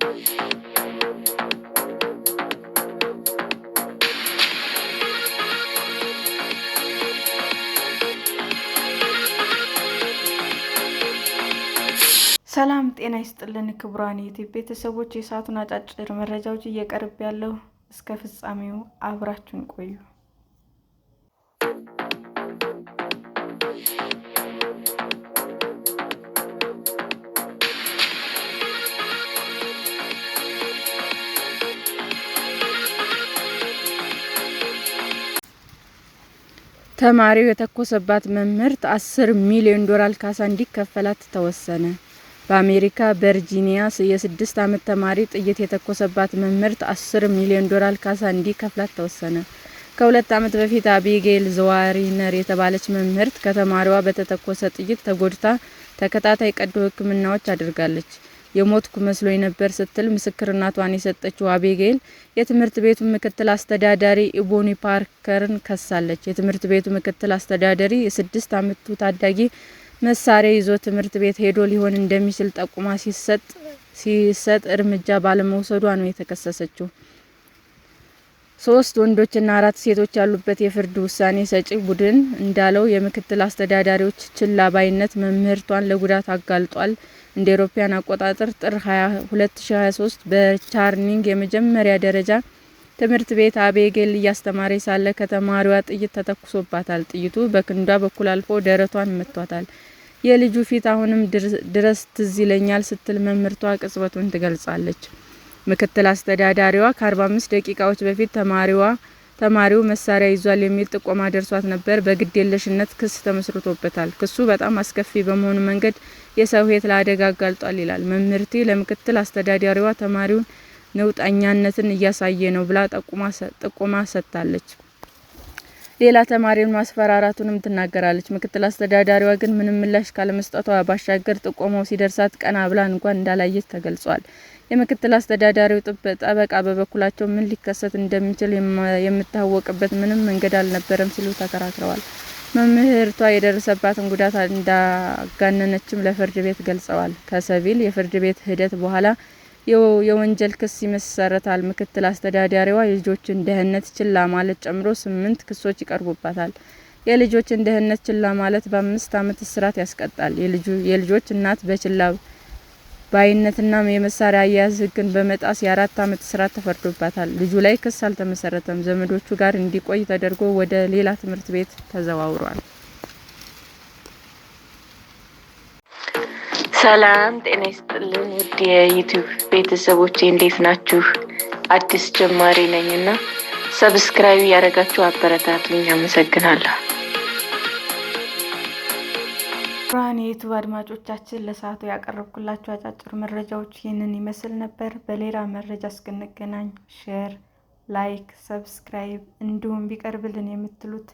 ሰላም ጤና ይስጥልን ክቡራን የዩቲዩብ ቤተሰቦች፣ የሰዓቱን አጫጭር መረጃዎች እየቀርብ ያለው እስከ ፍጻሜው አብራችሁን ቆዩ። ተማሪው የተኮሰባት መምህርት $10 ሚሊዮን ካሳ እንዲከፈላት ተወሰነ። በአሜሪካ ቨርጂኒያ የ6 ዓመት ተማሪ ጥይት የተኮሰባት መምህርት $10 ሚሊዮን ካሳ እንዲከፈላት ተወሰነ። ከ2 ዓመት በፊት አቢጌል ዘዋሪነር የተባለች መምህርት ከተማሪዋ በተተኮሰ ጥይት ተጎድታ ተከታታይ ቀዶ ሕክምናዎች አድርጋለች። የሞትኩ መስሎኝ ነበር ስትል ምስክርነቷን የሰጠችው አቢጌል የትምህርት ቤቱ ምክትል አስተዳዳሪ ኢቦኒ ፓርከርን ከሳለች። የትምህርት ቤቱ ምክትል አስተዳዳሪ የ6 ዓመቱ ታዳጊ መሳሪያ ይዞ ትምህርት ቤት ሄዶ ሊሆን እንደሚችል ጠቁማ ሲሰጥ እርምጃ ባለመውሰዷ ነው የተከሰሰችው። 3 ወንዶችና 4 ሴቶች ያሉበት የፍርድ ውሳኔ ሰጪ ቡድን እንዳለው የምክትል አስተዳዳሪዎች ችላ ባይነት መምህርቷን ለጉዳት አጋልጧል። እንደ አውሮፓውያን አቆጣጠር ጥር 2023 በቻርኒንግ የመጀመሪያ ደረጃ ትምህርት ቤት አቢጌል እያስተማረች ሳለ ከተማሪዋ ጥይት ተተኩሶባታል። ጥይቱ በክንዷ በኩል አልፎ ደረቷን መቷታል። የልጁ ፊት አሁንም ድረስ ትዝ ይለኛል ስትል መምህርቷ ቅጽበቱን ትገልጻለች። ምክትል አስተዳዳሪዋ ከ45 ደቂቃዎች በፊት ተማሪው መሳሪያ ይዟል የሚል ጥቆማ ደርሷት ነበር። በግዴለሽነት ክስ ተመስርቶበታል። ክሱ በጣም አስከፊ በመሆኑ መንገድ የሰው ሕይወት ለአደጋ አጋልጧል ይላል። መምህርቴ ለምክትል አስተዳዳሪዋ ተማሪውን ነውጠኛነትን እያሳየ ነው ብላ ጥቆማ ሰጥታለች። ሌላ ተማሪውን ማስፈራራቱንም ትናገራለች። ምክትል አስተዳዳሪዋ ግን ምንም ምላሽ ካለመስጠቷ ባሻገር ጥቆማው ሲደርሳት ቀና ብላ እንኳን እንዳላየች ተገልጿል። የምክትል አስተዳዳሪው ጠበቃ በበኩላቸው ምን ሊከሰት እንደሚችል የምታወቅበት ምንም መንገድ አልነበረም ሲሉ ተከራክረዋል። መምህርቷ የደረሰባትን ጉዳት እንዳጋነነችም ለፍርድ ቤት ገልጸዋል። ከሲቪል የፍርድ ቤት ሂደት በኋላ የወንጀል ክስ ይመሰረታል። ምክትል አስተዳዳሪዋ የልጆችን ደህንነት ችላ ማለት ጨምሮ 8 ክሶች ይቀርቡባታል። የልጆችን ደህንነት ችላ ማለት በ5 ዓመት እስራት ያስቀጣል። የልጆች እናት በችላ ባይነትና የመሳሪያ አያያዝ ሕግን በመጣስ የ4 ዓመት እስራት ተፈርዶባታል። ልጁ ላይ ክስ አልተመሰረተም። ዘመዶቹ ጋር እንዲቆይ ተደርጎ ወደ ሌላ ትምህርት ቤት ተዘዋውሯል። ሰላም ጤና ይስጥልን ውድ የዩቲዩብ ቤተሰቦቼ እንዴት ናችሁ? አዲስ ጀማሪ ነኝና ሰብስክራይብ ያደረጋችሁ አበረታቱኝ። አመሰግናለሁ። ብርሃን የዩቲዩብ አድማጮቻችን ለሰዓቱ ያቀረብኩላችሁ አጫጭር መረጃዎች ይህንን ይመስል ነበር። በሌላ መረጃ እስክንገናኝ ሼር፣ ላይክ፣ ሰብስክራይብ እንዲሁም ቢቀርብልን የምትሉት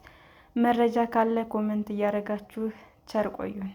መረጃ ካለ ኮሜንት እያደረጋችሁ ቸር ቆዩን።